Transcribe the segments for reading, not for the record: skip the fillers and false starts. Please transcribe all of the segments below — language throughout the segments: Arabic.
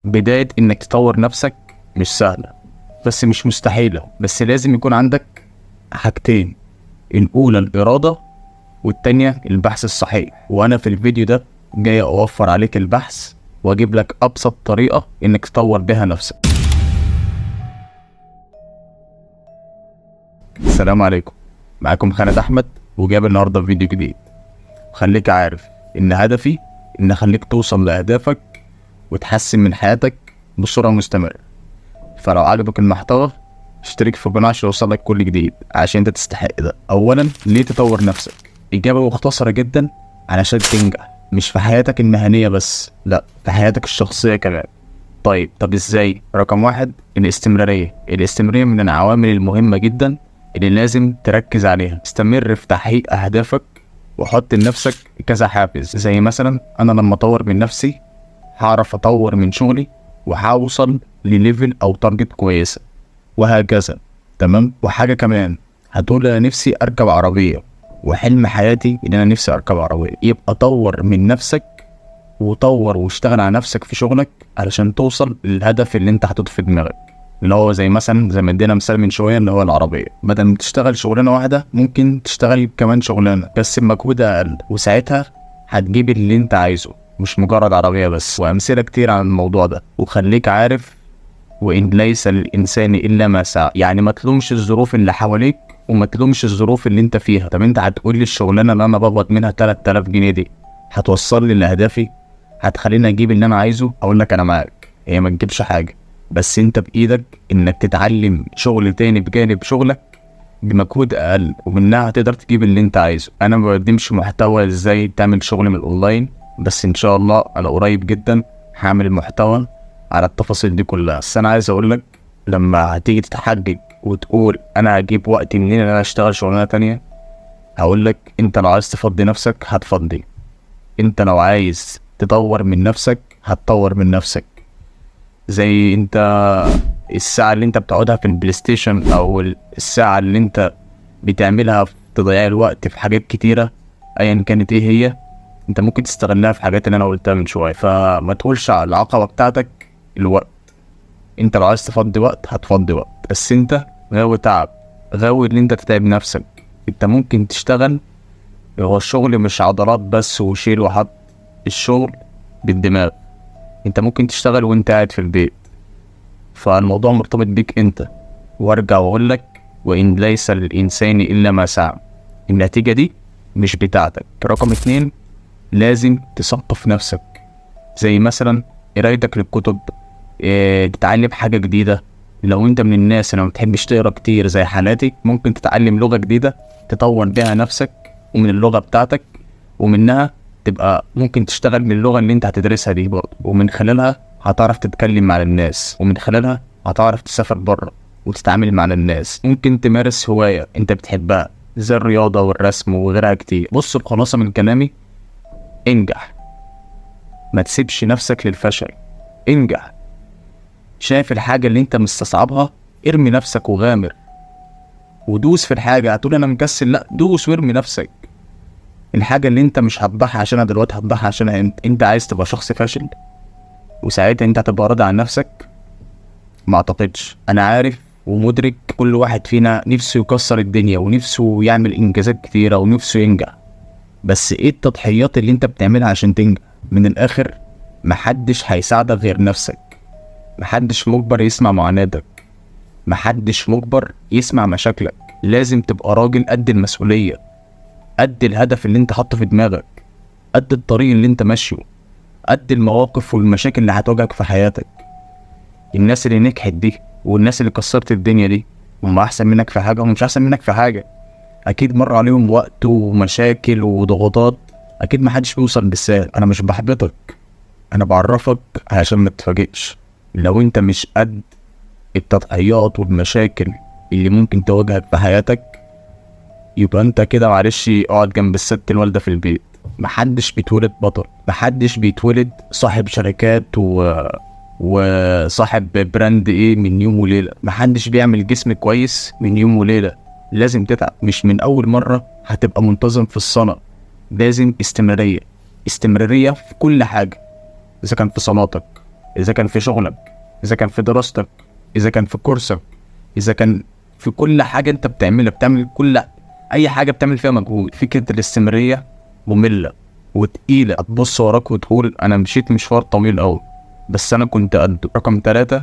بداية انك تطور نفسك مش سهلة بس مش مستحيلة، بس لازم يكون عندك حاجتين: الاولى الارادة والتانية البحث الصحيح. وانا في الفيديو ده جاي اوفر عليك البحث واجيب لك ابسط طريقة انك تطور بها نفسك. السلام عليكم، معاكم خالد احمد وجايب النهاردة فيديو جديد. خليك عارف ان هدفي ان اخليك توصل لاهدافك وتحسن من حياتك بصورة مستمرة. فلو عجبك المحتوى اشترك في القناة عشان يوصلك كل جديد، عشان انت تستحق ده. اولا، ليه تطور نفسك؟ اجابة مختصرة جدا: علشان تنجح، مش في حياتك المهنية بس، لا، في حياتك الشخصية كمان. طب ازاي؟ رقم واحد، الاستمرارية من العوامل المهمة جدا اللي لازم تركز عليها. استمر في تحقيق اهدافك وحط لنفسك كذا حافز، زي مثلا انا لما اطور من نفسي هعرف اطور من شغلي وهوصل لليفل او تارجت كويسة، وهكذا. تمام. وحاجة كمان، هتقول انا نفسي اركب عربية، وحلم حياتي ان انا نفسي اركب عربية. يبقى طور من نفسك وطور واشتغل على نفسك في شغلك علشان توصل للهدف اللي انت حاطه في دماغك، اللي هو زي ما ادينا مثال من شوية، اللي هو العربية. بدل ما تشتغل شغلانة واحدة ممكن تشتغل كمان شغلانة بس بمجهود اقل، وساعتها هتجيب اللي انت عايزه، مش مجرد عربية بس. وامثلة كتير عن الموضوع ده. وخليك عارف: وإن ليس للإنسان إلا ما سعى. يعني ما تلومش الظروف اللي حواليك وما تلومش الظروف اللي انت فيها. طب انت هتقول لي الشغلانة اللي انا بقبض منها 3000 جنيه دي هتوصل لي لأهدافي؟ هتخليني اجيب اللي انا عايزه؟ اقول لك انا معاك، هي ما تجيبش حاجة، بس انت بايدك انك تتعلم شغل تاني بجانب شغلك بمجهود اقل، ومنها هتقدر تجيب اللي انت عايزه. انا ما بقدمش محتوى ازاي تعمل شغل من الاونلاين، بس ان شاء الله انا قريب جدا هعمل محتوى على التفاصيل دي كلها. بس انا عايز اقول لك، لما هتيجي تتحجج وتقول انا هجيب وقت منين ان انا اشتغل شغلانه تانية، هقول لك انت لو عايز تفضي نفسك هتفضي، انت لو عايز تطور من نفسك هتطور من نفسك. زي انت الساعه اللي انت بتقعدها في البلاي ستيشن او الساعه اللي انت بتعملها في تضييع الوقت في حاجات كتيره ايا كانت ايه هي، انت ممكن تستغلها في حاجات اللي انا قلتها من شويه. فما تقولش على العقبه بتاعتك الوقت. انت لو عايز تفضي وقت هتفضي وقت، بس انت غاوي تعب، غاوي ان انت تتعب نفسك. انت ممكن تشتغل، هو الشغل مش عضلات بس وشيل وحط، الشغل بالدماغ. انت ممكن تشتغل وانت قاعد في البيت، فالموضوع مرتبط بيك انت. وارجع واقول لك: وان ليس للانسان الا ما سعى. النتيجه دي مش بتاعتك. رقم 2، لازم تثقف نفسك، زي مثلا قرايتك للكتب، تتعلم حاجة جديدة. لو انت من الناس اللي ما بتحبش تقرا كتير زي حالاتي، ممكن تتعلم لغة جديدة تطور بيها نفسك ومن اللغة بتاعتك، ومنها تبقى ممكن تشتغل من اللغة اللي انت هتدرسها دي برضه، ومن خلالها هتعرف تتكلم مع الناس، ومن خلالها هتعرف تسافر بره وتتعامل مع الناس. ممكن تمارس هواية انت بتحبها زي الرياضة والرسم وغيرها كتير. بص، بخلاصة من كلامي: انجح، ما تسيبش نفسك للفشل، انجح. شايف الحاجة اللي انت مستصعبها، ارمي نفسك وغامر ودوس في الحاجة. هتقول انا مكسل، لا، دوس وارمي نفسك. الحاجة اللي انت مش هتضحي عشانها دلوقتي هتضحي عشانها انت عايز تبقى شخص فاشل، وساعتها انت هتبقى راضي عن نفسك؟ ما اعتقدش. انا عارف ومدرك كل واحد فينا نفسه يكسر الدنيا ونفسه يعمل انجازات كتيرة ونفسه ينجح، بس ايه التضحيات اللي انت بتعملها عشان تنجح؟ من الاخر، محدش هيساعدك غير نفسك، محدش مجبر يسمع معاناتك، محدش مجبر يسمع مشاكلك. لازم تبقى راجل قد المسؤولية، قد الهدف اللي انت حاطه في دماغك، قد الطريق اللي انت ماشيه، قد المواقف والمشاكل اللي هتواجهك في حياتك. الناس اللي نجحت دي والناس اللي كسرت الدنيا دي، هم احسن منك في حاجة؟ هم مش احسن منك في حاجة. اكيد مر عليهم وقت ومشاكل وضغوطات، اكيد محدش بيوصل بالسهل. انا مش بحبطك، انا بعرفك عشان ما تتفاجئش. لو انت مش قد التضحيات والمشاكل اللي ممكن تواجهك في حياتك، يبقى انت كده معلش اقعد جنب الست الوالدة في البيت. محدش بيتولد بطل، محدش بيتولد صاحب شركات وصاحب براند ايه من يوم وليلة. محدش بيعمل جسم كويس من يوم وليلة. لازم تتعب، مش من اول مرة هتبقى منتظم في الصلاة. لازم استمرارية في كل حاجة، اذا كان في صلاتك، اذا كان في شغلك، اذا كان في دراستك، اذا كان في كورسك، اذا كان في كل حاجه انت بتعملها، بتعمل كل اي حاجه بتعمل فيها مجهود. فكره الاستمراريه ممله وتقيله. هتبص وراك وتقول انا مشيت مشوار طويل قوي بس انا كنت قده. رقم 3،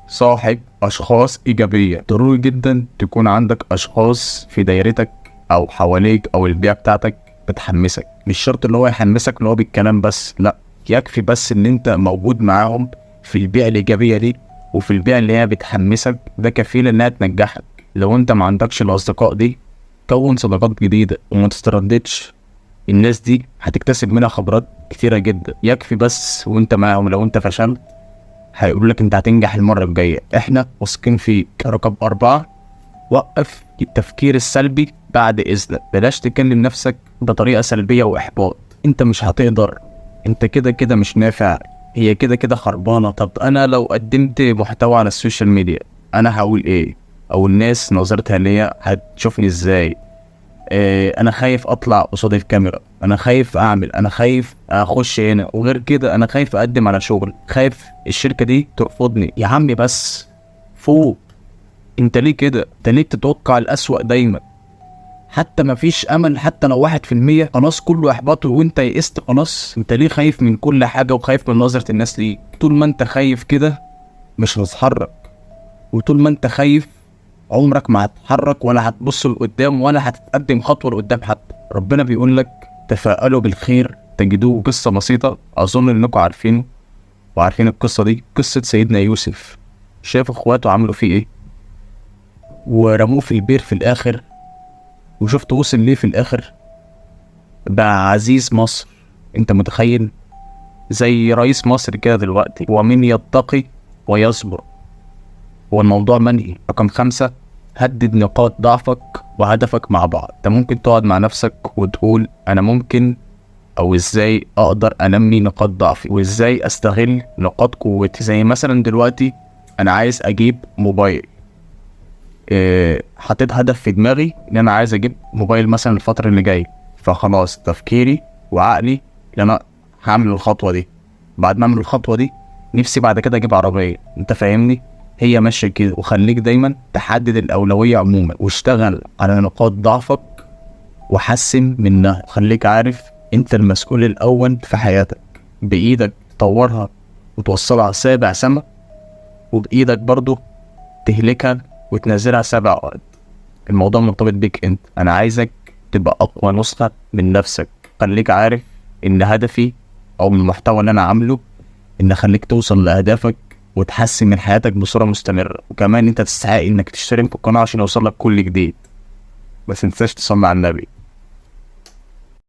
صاحب اشخاص ايجابيه. ضروري جدا تكون عندك اشخاص في دايرتك او حواليك او البيئه بتاعتك بتحمسك. مش شرط اللي هو يحمسك اللي هو بالكلام بس، لا، يكفي بس ان انت موجود معاهم في البيئه الايجابيه دي وفي البيئه اللي هي بتحمسك، ده كفيل انها تنجحك. لو انت ما عندكش الاصدقاء دي، كون صداقات جديده وما تسترددش. الناس دي هتكتسب منها خبرات كتيره جدا. يكفي بس وانت معاهم لو انت فشلت هيقول لك انت هتنجح المره الجايه، احنا واثقين فيك. رقم 4، وقف التفكير السلبي بعد اذنك. بلاش تكلم نفسك بطريقه سلبيه واحباط. انت مش هتقدر، انت كده كده مش نافع، هي كده كده خربانه. طب انا لو قدمت محتوى على السوشيال ميديا انا هقول ايه؟ او الناس نظرتها ليا هتشوفني ازاي؟ انا خايف اطلع قصاد الكاميرا، انا خايف اعمل، انا خايف اخش هنا، وغير كده انا خايف اقدم على شغل، خايف الشركه دي ترفضني. يا عمي بس فوق. انت ليه كده؟ انت ليه تتوقع الاسوأ دايما؟ حتى مفيش امل، حتى لو 1%، خلاص كله احباط وانت يئست خلاص. انت ليه خايف من كل حاجه وخايف من نظره الناس ليك؟ طول ما انت خايف كده مش هتتحرك، وطول ما انت خايف عمرك ما هتتحرك ولا هتبص لقدام ولا هتتقدم خطوه لقدام. حتى ربنا بيقول لك تفاءلوا بالخير تجدوه. قصه بسيطه اظن انكم عارفينه وعارفين القصه دي، قصه سيدنا يوسف. شاف اخواته عملوا فيه ايه ورموه في البير في الاخر، وشفت وصل ليه في الاخر؟ بقى عزيز مصر. انت متخيل؟ زي رئيس مصر كده دلوقتي. ومن يتقي ويصبر هو الموضوع منهي. رقم 5، هدد نقاط ضعفك وهدفك مع بعض. انت ممكن تقعد مع نفسك وتقول انا ممكن او ازاي اقدر انمي نقاط ضعفي وازاي استغل نقاط قوتي. زي مثلا دلوقتي انا عايز اجيب موبايل، حطيت هدف في دماغي ان انا عايز اجيب موبايل مثلا الفتره اللي جايه، فخلاص تفكيري وعقلي ان انا هعمل الخطوه دي. بعد ما اعمل الخطوه دي نفسي بعد كده اجيب عربيه. انت فاهمني؟ هي ماشيه كده. وخليك دايما تحدد الاولويه عموما واشتغل على نقاط ضعفك وحسن منها. خليك عارف انت المسؤول الاول في حياتك، بايدك تطورها وتوصلها 7 سما، وبايدك برضو تهلكها وتنزلها 7 أرض. الموضوع مرتبط بيك انت. انا عايزك تبقى اقوى نسخه من نفسك. خليك عارف ان هدفي او من المحتوى اللي انا عامله ان اخليك توصل لاهدافك وتحسن من حياتك بصوره مستمره. وكمان انت تستحق انك تشترك في القناه عشان يوصلك كل جديد. بس متنساش تصلي على النبي.